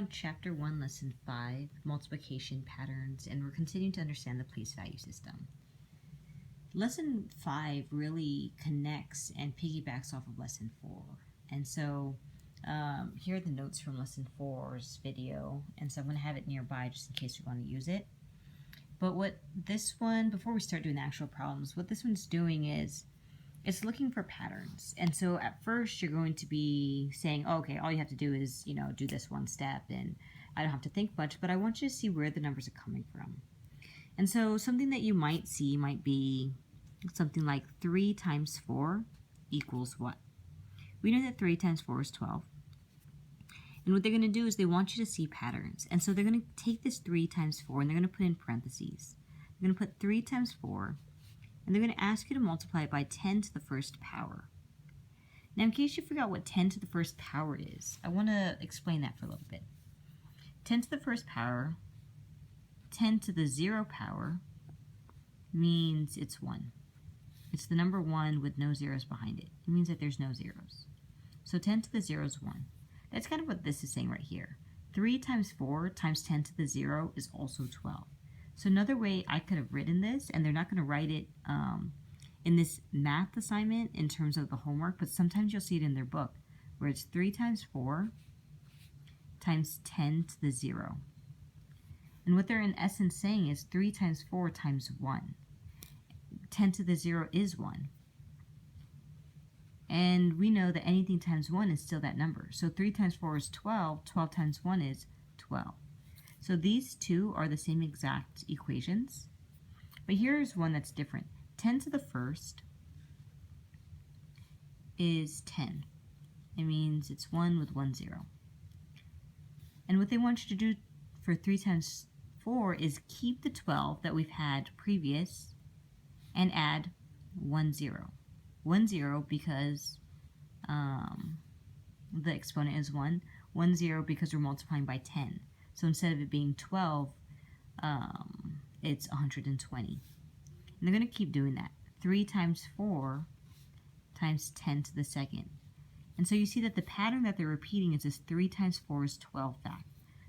on Chapter 1, Lesson 5, Multiplication Patterns, and we're continuing to understand the place value system. Lesson 5 really connects and piggybacks off of Lesson 4. And so here are the notes from Lesson 4's video, and so I'm going to have it nearby just in case we want to use it. But what this one, before we start doing the actual problems, what this one's doing is it's looking for patterns. And so at first you're going to be saying, oh, okay, all you have to do is, do this one step and I don't have to think much, but I want you to see where the numbers are coming from. And so something that you might see might be something like 3 times 4 equals what? We know that 3 times 4 is 12. And what they're going to do is they want you to see patterns. And so they're going to take this 3 times 4 and they're going to put in parentheses. They're going to put 3 times 4, and they're going to ask you to multiply it by 10 to the first power. Now, in case you forgot what 10 to the first power is, I want to explain that for a little bit. 10 to the first power, 10 to the 0 power, means it's 1. It's the number 1 with no zeros behind it. It means that there's no zeros. So 10 to the 0 is 1. That's kind of what this is saying right here. 3 times 4 times 10 to the 0 is also 12. So another way I could have written this, and they're not going to write it in this math assignment in terms of the homework, but sometimes you'll see it in their book, where it's 3 times 4 times 10 to the 0. And what they're in essence saying is 3 times 4 times 1. 10 to the 0 is 1. And we know that anything times 1 is still that number. So 3 times 4 is 12. 12 times 1 is 12. So these two are the same exact equations. But here's one that's different. 10 to the first is 10. It means it's 1 with 1 0. And what they want you to do for 3 times 4 is keep the 12 that we've had previous and add 1 0. 1 0 because the exponent is 1. 1 0 because we're multiplying by 10. So instead of it being 12, it's 120. And they're going to keep doing that. 3 times 4 times 10 to the second. And so you see that the pattern that they're repeating is this 3 times 4 is 12 fact.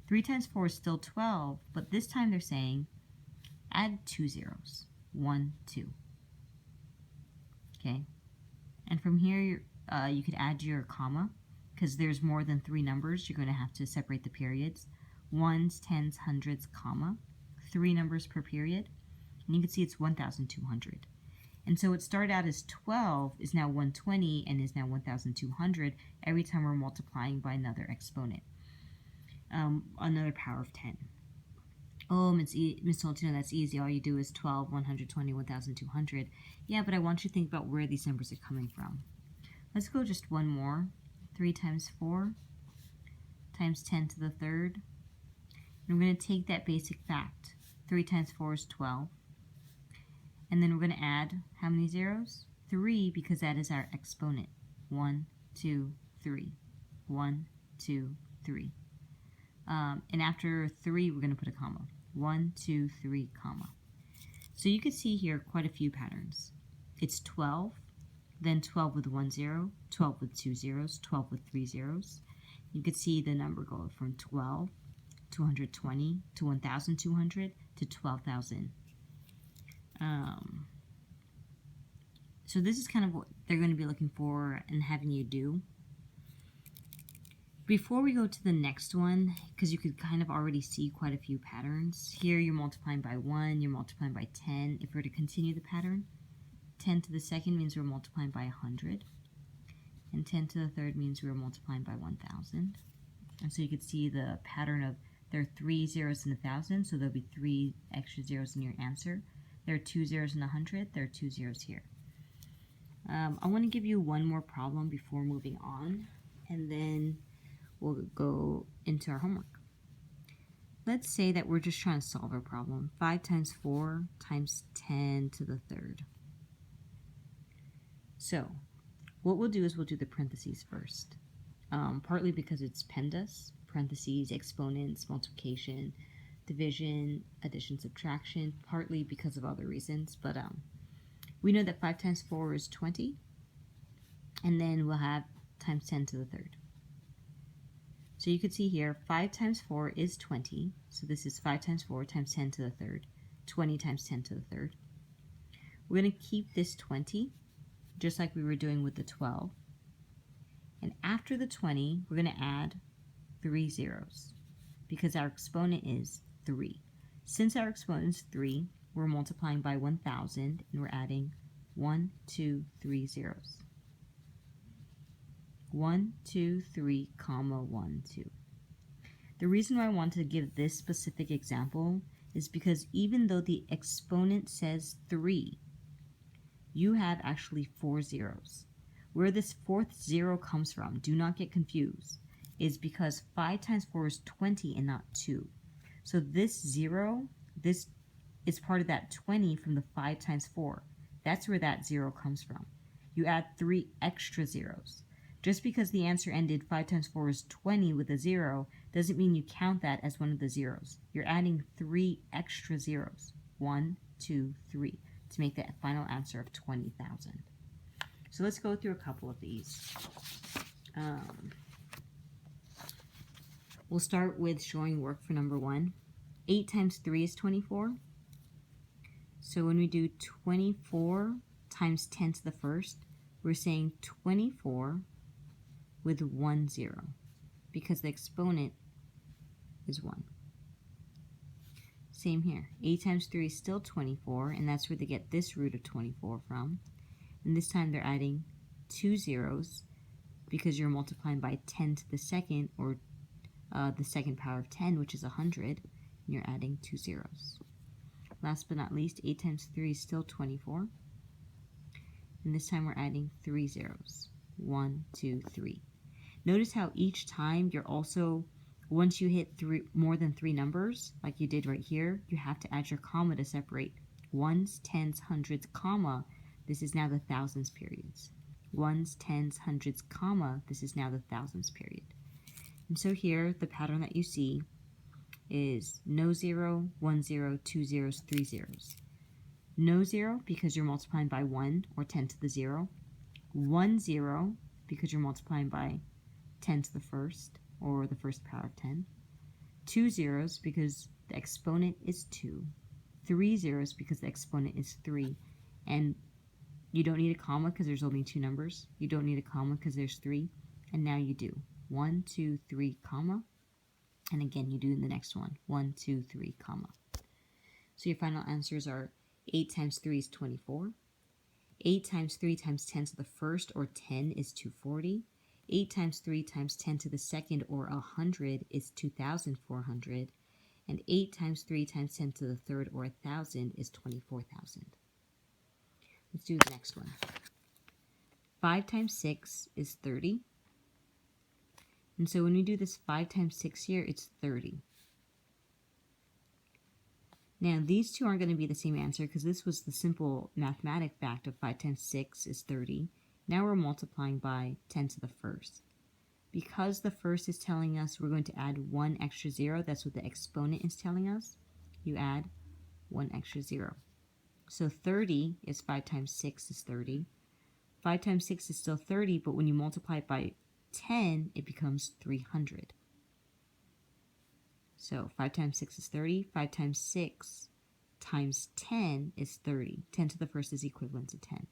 3 times 4 is still 12, but this time they're saying add 2 zeros. 1, 2. Okay? And from here, you could add your comma, because there's more than 3 numbers. You're going to have to separate the periods. Ones, tens, hundreds, comma, 3 numbers per period. And you can see it's 1,200. And so it started out as 12 is now 120 and is now 1,200 every time we're multiplying by another exponent, another power of 10. Oh, Miss Tarantula, that's easy. All you do is 12, 120, 1,200. Yeah, but I want you to think about where these numbers are coming from. Let's go just one more. 3 times 4 times 10 to the third. And we're going to take that basic fact. 3 times 4 is 12. And then we're going to add how many zeros? 3, because that is our exponent. 1, 2, 3. 1, 2, 3. And after 3, we're going to put a comma. 1, 2, 3, comma. So you can see here quite a few patterns. It's 12, then 12 with 1 0, 12 with 2 zeros, 12 with 3 zeros. You could see the number go from 12 to 120 to 1,200 to 12,000. So this is kind of what they're going to be looking for and having you do. Before we go to the next one, because you could kind of already see quite a few patterns. Here you're multiplying by 1, you're multiplying by 10. If we're to continue the pattern, 10 to the second means we're multiplying by 100. And 10 to the third means we're multiplying by 1,000. And so you could see the pattern of there are 3 zeros in 1,000, so there'll be 3 extra zeros in your answer. There are 2 zeros in 100, there are 2 zeros here. I want to give you one more problem before moving on, and then we'll go into our homework. Let's say that we're just trying to solve our problem. 5 times 4 times 10 to the third. So what we'll do is we'll do the parentheses first, partly because it's PEMDAS, parentheses, exponents, multiplication, division, addition, subtraction, partly because of other reasons, but we know that 5 times 4 is 20, and then we'll have times 10 to the third. So you could see here, 5 times 4 is 20. So this is 5 times 4 times 10 to the third. 20 times 10 to the third. We're going to keep this 20, just like we were doing with the 12. And after the 20, we're going to add 3 zeros, because our exponent is 3. Since our exponent is 3, we're multiplying by 1,000, and we're adding 1, 2, 3 zeros. 1, 2, 3, comma, 1, 2. The reason why I want to give this specific example is because even though the exponent says 3, you have actually 4 zeros. Where this fourth zero comes from, do not get confused, is because 5 times 4 is 20 and not 2. So this 0, this is part of that 20 from the 5 times 4. That's where that 0 comes from. You add 3 extra zeros. Just because the answer ended 5 times 4 is 20 with a 0 doesn't mean you count that as one of the zeros. You're adding 3 extra zeros. 1, 2, 3 to make that final answer of 20,000. So let's go through a couple of these. We'll start with showing work for number 1. 8 times 3 is 24. So when we do 24 times 10 to the first, we're saying 24 with 1 0, because the exponent is 1. Same here. 8 times 3 is still 24, and that's where they get this root of 24 from. And this time they're adding 2 zeros, because you're multiplying by 10 to the second, or the second power of 10, which is 100, and you're adding 2 zeros. Last but not least, 8 times 3 is still 24. And this time we're adding 3 zeros. 1, 2, 3. Notice how each time you're also, once you hit more than 3 numbers, like you did right here, you have to add your comma to separate. Ones, tens, hundreds, comma, this is now the thousands periods. Ones, tens, hundreds, comma, this is now the thousands period. And so here, the pattern that you see is no 0, 1 0, 2 zeros, 3 zeros. No 0 because you're multiplying by 1 or 10 to the 0. 1 0 because you're multiplying by 10 to the first or the first power of 10. 2 zeros because the exponent is 2. 3 zeros because the exponent is 3. And you don't need a comma because there's only 2 numbers. You don't need a comma because there's 3. And now you do 1, 2, 3, comma. And again, you do the next one. 1, 2, 3, comma. So your final answers are 8 times 3 is 24. 8 times 3 times 10 to the first, or 10, is 240. 8 times 3 times 10 to the second, or 100, is 2,400. And 8 times 3 times 10 to the third, or 1,000, is 24,000. Let's do the next one. 5 times 6 is 30. And so when we do this 5 times 6 here, it's 30. Now, these two aren't going to be the same answer because this was the simple mathematic fact of 5 times 6 is 30. Now we're multiplying by 10 to the first. Because the first is telling us we're going to add 1 extra 0, that's what the exponent is telling us, you add 1 extra 0. So 30 is 5 times 6 is 30. 5 times 6 is still 30, but when you multiply it by 10, it becomes 300. So 5 times 6 is 30. 5 times 6 times 10 is 30. 10 to the first is equivalent to 10.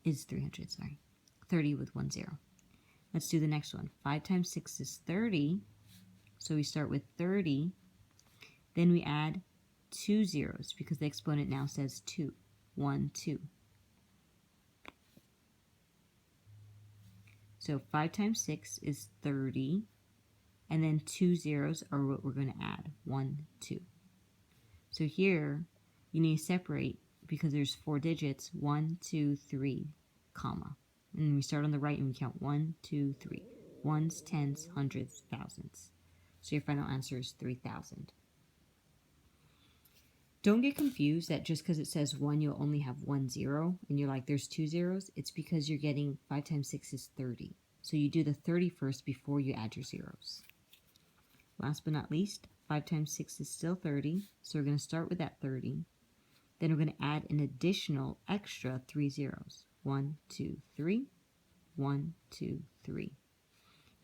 Is 300, sorry. 30 with 1 0. Let's do the next one. 5 times 6 is 30. So we start with 30. Then we add 2 zeros because the exponent now says 2. 1, 2. So 5 times 6 is 30. And then 2 zeros are what we're going to add. 1, 2. So here, you need to separate because there's 4 digits. 1, 2, 3, comma. And we start on the right and we count 1, 2, 3. Ones, tens, hundreds, thousands. So your final answer is 3,000. Don't get confused that just because it says 1, you'll only have 1 0. And you're like, there's 2 zeros. It's because you're getting 5 times 6 is 30. So you do the 30 first before you add your zeros. Last but not least, 5 times 6 is still 30. So we're going to start with that 30. Then we're going to add an additional extra 3 zeros. 1, 2, 3. 1, 2, 3.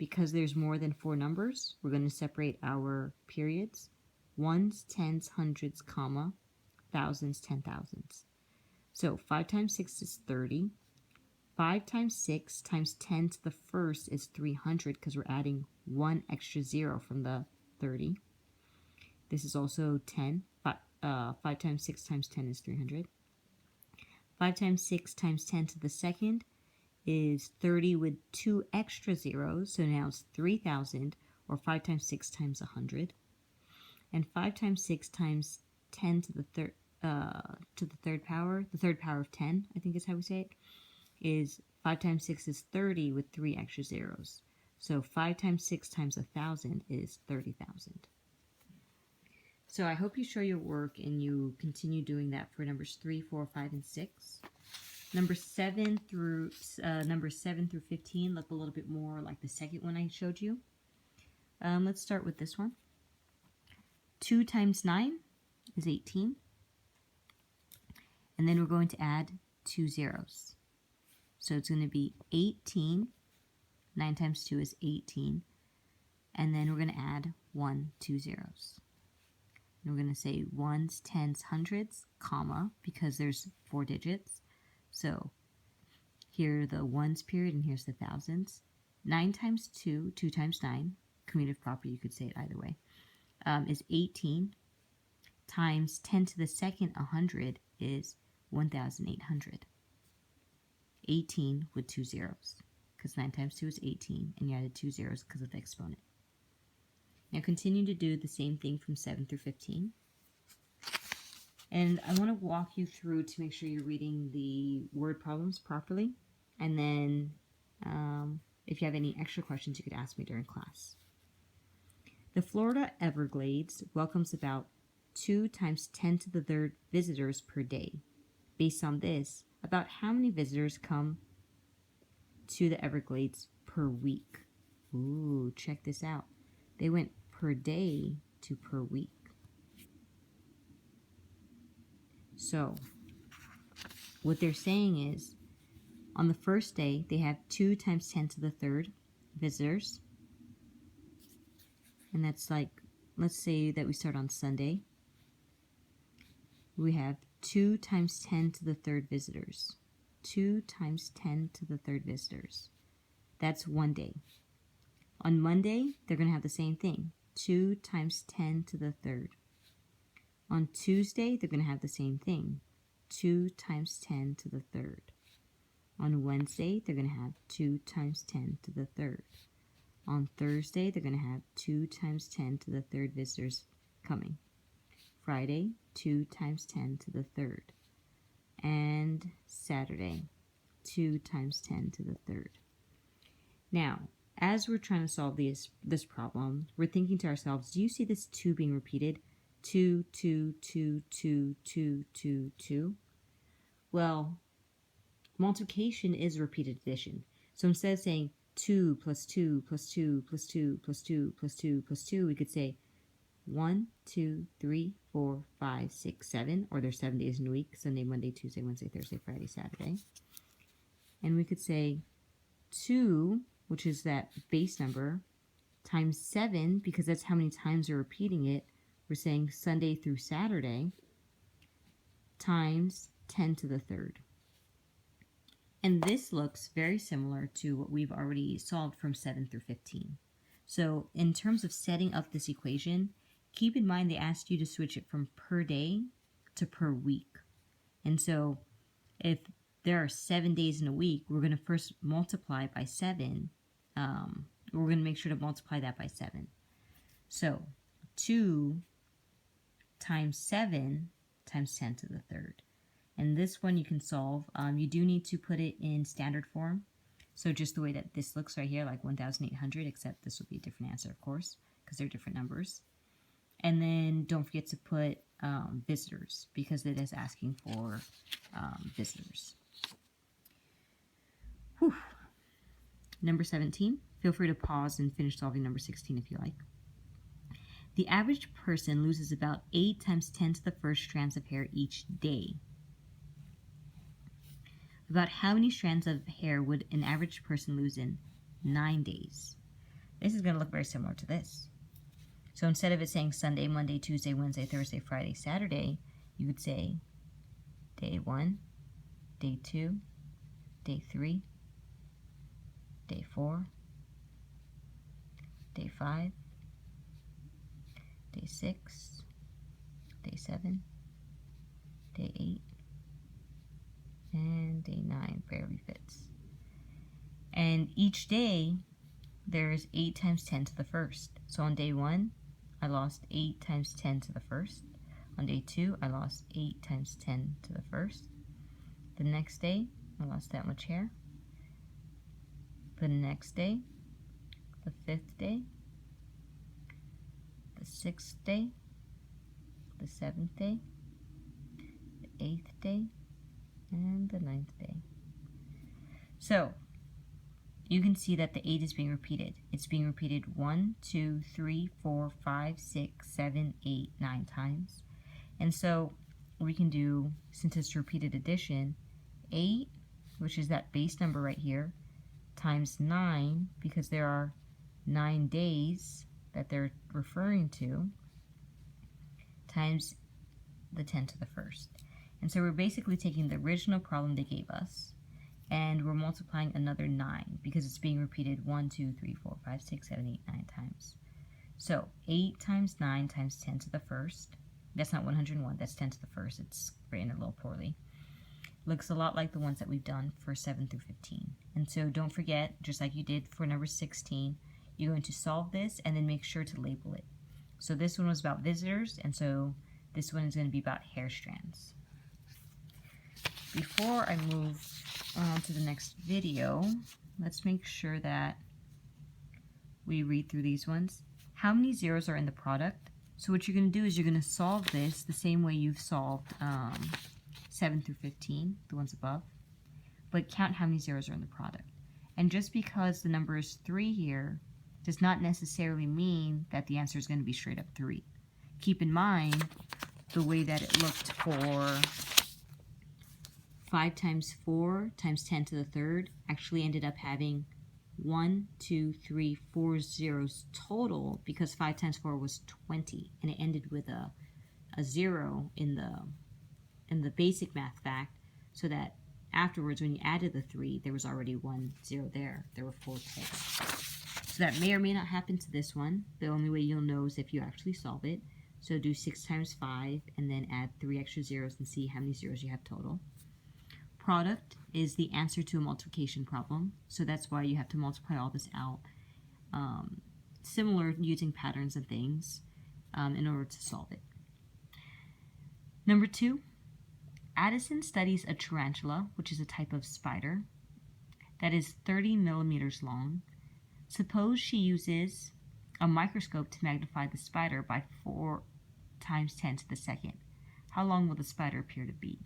because there's more than 4 numbers, we're going to separate our periods. Ones, tens, hundreds, comma, thousands, 10,000s. So 5 times 6 is 30. 5 times 6 times 10 to the first is 300 because we're adding 1 extra 0 from the 30. This is also 10. 5 times 6 times 10 is 300. 5 times 6 times 10 to the second is 30 with 2 extra zeros, so now it's 3,000, or 5 times 6 times 100. And 5 times 6 times 10 to the third power, the third power of 10, I think is how we say it, is 5 times 6 is 30 with 3 extra zeros. So 5 times 6 times 1,000 is 30,000. So I hope you show your work and you continue doing that for numbers 3, 4, 5, and 6. Numbers 7 through 15 look a little bit more like the second one I showed you. Let's start with this one. 2 times 9 is 18. And then we're going to add 2 zeros. So it's going to be 18. 9 times 2 is 18. And then we're going to add 2 zeros. And we're going to say ones, tens, hundreds, comma, because there's 4 digits. So here are the ones period and here's the thousands. 9 times 2, 2 times 9, commutative property, you could say it either way, is 18, times 10 to the second, 100, is 1,800. 18 with 2 zeros, because 9 times 2 is 18, and you added 2 zeros because of the exponent. Now continue to do the same thing from 7 through 15. And I want to walk you through to make sure you're reading the word problems properly. And then if you have any extra questions, you could ask me during class. The Florida Everglades welcomes about 2 times 10 to the third visitors per day. Based on this, about how many visitors come to the Everglades per week? Ooh, check this out. They went per day to per week. So, what they're saying is, on the first day, they have 2 times 10 to the third visitors. And that's like, let's say that we start on Sunday. We have 2 times 10 to the third visitors. 2 times 10 to the third visitors. That's one day. On Monday, they're going to have the same thing. 2 times 10 to the third. On Tuesday, they're going to have the same thing. 2 times 10 to the third. On Wednesday, they're going to have 2 times 10 to the third. On Thursday, they're going to have 2 times 10 to the third visitors coming. Friday, 2 times 10 to the third. And Saturday, 2 times 10 to the third. Now, as we're trying to solve this problem, we're thinking to ourselves, do you see this 2 being repeated? 2, 2, 2, 2, 2, 2, 2. Well, multiplication is repeated addition. So instead of saying 2 plus 2 plus 2 plus 2 plus 2 plus 2 plus 2, we could say 1, 2, 3, 4, 5, 6, 7, or there's 7 days in a week, Sunday, Monday, Tuesday, Wednesday, Thursday, Friday, Saturday. And we could say 2, which is that base number, times 7, because that's how many times we're repeating it. We're saying Sunday through Saturday, times 10 to the third. And this looks very similar to what we've already solved from 7 through 15. So in terms of setting up this equation, keep in mind they asked you to switch it from per day to per week. And so if there are 7 days in a week, we're going to first multiply by 7. We're going to make sure to multiply that by 7. So 2 times 7 times 10 to the third. And this one you can solve. You do need to put it in standard form. So just the way that this looks right here, like 1,800, except this will be a different answer, of course, because they're different numbers. And then don't forget to put visitors, because it is asking for visitors. Whew. Number 17. Feel free to pause and finish solving number 16 if you like. The average person loses about 8 times 10 to the first strands of hair each day. About how many strands of hair would an average person lose in 9 days? this is going to look very similar to this. So instead of it saying Sunday, Monday, Tuesday, Wednesday, Thursday, Friday, Saturday, you would say day 1, day 2, day 3, day 4, day 5, day 6, day 7, day 8, and day 9 barely fits. And each day, there's 8 times 10 to the first. So on day 1, I lost 8 times 10 to the first. On day 2, I lost 8 times 10 to the first. The next day, I lost that much hair. The next day, the 5th day, the 6th day, the 7th day, the 8th day, and the 9th day. So, you can see that the 8 is being repeated. It's being repeated 1, 2, 3, 4, 5, 6, 7, 8, 9 times. And so we can do, since it's repeated addition, 8, which is that base number right here, times 9, because there are 9 days that they're referring to, times the 10 to the first. And so we're basically taking the original problem they gave us, and we're multiplying another 9 because it's being repeated 1, 2, 3, 4, 5, 6, 7, 8, 9 times. So 8 times 9 times 10 to the first. That's not 101, that's 10 to the first. It's written a little poorly. Looks a lot like the ones that we've done for 7 through 15. And so don't forget, just like you did for number 16, you're going to solve this and then make sure to label it. So this one was about visitors, and so this one is going to be about hair strands. Before I move on to the next video, let's make sure that we read through these ones. How many zeros are in the product? So what you're going to do is you're going to solve this the same way you've solved 7 through 15, the ones above, but count how many zeros are in the product. And just because the number is 3 here does not necessarily mean that the answer is going to be straight up 3. Keep in mind the way that it looked for 5 times 4 times 10 to the third actually ended up having 1, 2, 3, 4 zeros total, because 5 times 4 was 20, and it ended with a 0 in the basic math fact, so that afterwards when you added the 3, there was already 1 0 there. There were 4 total. So that may or may not happen to this one. The only way you'll know is if you actually solve it. So do 6 times 5 and then add 3 extra zeros and see how many zeros you have total. Product is the answer to a multiplication problem, so that's why you have to multiply all this out. Similar using patterns and things in order to solve it. Number 2, Addison studies a tarantula, which is a type of spider, that is 30 millimeters long. Suppose she uses a microscope to magnify the spider by 4 times 10 to the second. How long will the spider appear to be?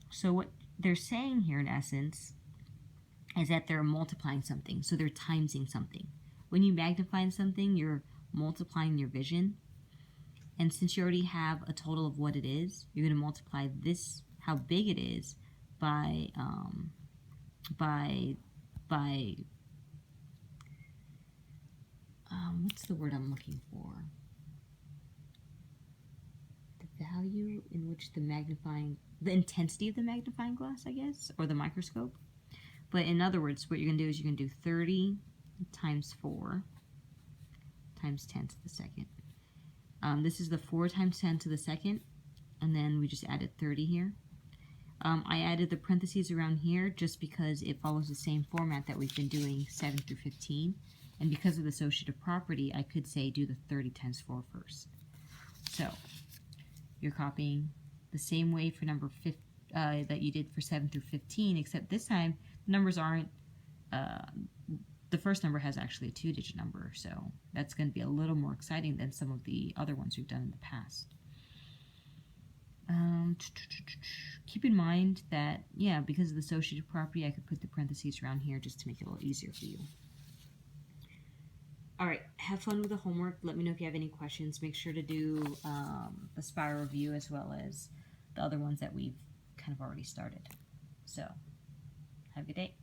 So what they're saying here, in essence, is that they're multiplying something. So they're timesing something. When you magnify something, you're multiplying your vision. And since you already have a total of what it is, you're going to multiply this, how big it is, by what's the word I'm looking for? The value in which the intensity of the magnifying glass, I guess, or the microscope. But in other words, what you're going to do is you're going to do 30 times 4 times 10 to the second. This is the 4 times 10 to the second, and then we just added 30 here. I added the parentheses around here just because it follows the same format that we've been doing 7 through 15. And because of the associative property, I could say do the 30 times 4 first. So you're copying the same way for number 5 that you did for 7 through 15, except this time the numbers aren't, the first number has actually a 2-digit number, so that's going to be a little more exciting than some of the other ones we've done in the past. Keep in mind that, yeah, because of the associative property, I could put the parentheses around here just to make it a little easier for you. Alright, have fun with the homework. Let me know if you have any questions. Make sure to do the spiral review as well as the other ones that we've kind of already started. So, have a good day.